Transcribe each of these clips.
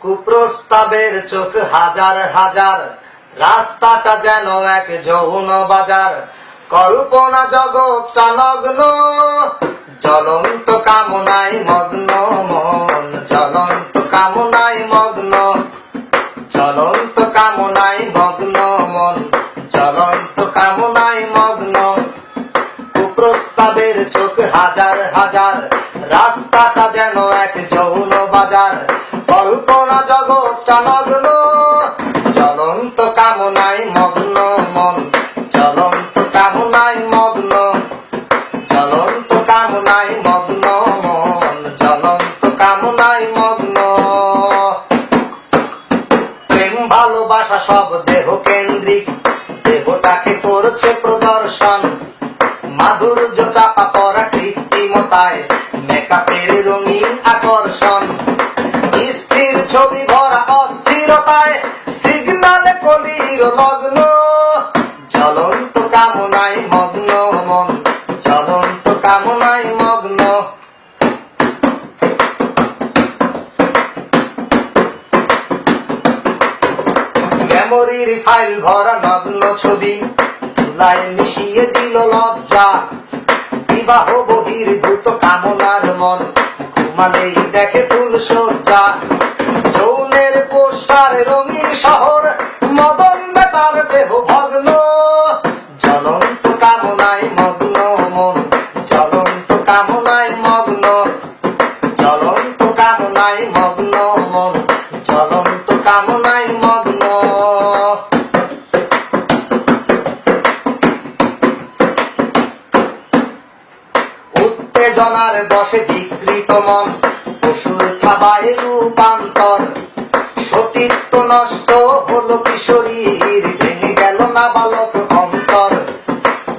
কুপ্রস্তাবের চোখ হাজার হাজার, রাস্তাটা যেন এক যৌন বাজার। কল্পনা জগৎটা নগ্ন, জ্বলন্ত কামনায় মগ্ন মন, জ্বলন্ত কামনায় মগ্ন, জ্বলন্ত কামনায় মগ্ন মন, জ্বলন্ত কামনায় মগ্ন। কুপ্রস্তাবের চোখ হাজার হাজার, রাস্তাটা যেন এক যৌন বাজার। কল্পনা জগৎটা নগ্ন, জ্বলন্ত কামনায় মগ্ন মন, জ্বলন্ত কামনায় মগ্ন, জ্বলন্ত কামনায় মগ্ন মন, জ্বলন্ত কামনায় মগ্ন। প্রেম ভালোবাসা সব দেহ কেন্দ্রিক, দেহটাকে করছে প্রদর্শন। মাধুর্য চাপা পড়া কৃত্রিমতায়, মেকআপের রঙিন আকর্ষণ। স্থির ছবি ভরা অস্থিরতায়, সিগনালে কলির লগ্ন। জ্বলন্ত কামনায় মগ্ন মন, জ্বলন্ত কামনায় মগ্ন। মেমোরির ফাইল ভরা নগ্ন ছবি, ধুলায় মিশিয়ে দিল লজ্জা। বিবাহ বহির্ভূত কামনার মন, ঘুমালেই দেখে ফুল সজ্জা। যৌনের পোস্টার রঙিন শহর, মদন বেতার দেহ ভগ্ন। জ্বলন্ত কামনায় মগ্ন মন, জ্বলন্ত কামনায় মগ্ন, জ্বলন্ত কামনায় মগ্ন মন, জ্বলন্ত কামনায় মগ্ন। উত্তেজনার বশে বিকৃত মন, পশুর খাবায় রূপান্তর। সতীত্ব নষ্ট হলো কিশোরীর, ভেঙে গেল নাবালক অন্তর।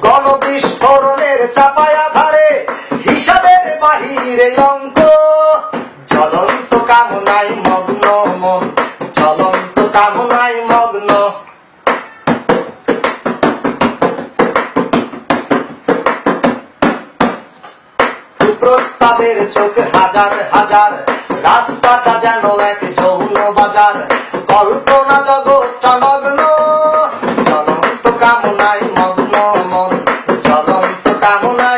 গণবিস্ফোরণের চাপায় আধারে, হিসাবের বাহিরে অঙ্ক। জ্বলন্ত কামনায় মগ্ন মন, জ্বলন্ত কামনায় মগ্ন। প্রস্তাবের চোখ হাজার হাজার, রাস্তাটা যেন এক যৌন বাজার। কল্পনা জগৎটা নগ্ন, জ্বলন্ত কামনায় মগ্ন মন, জ্বলন্ত কামনায়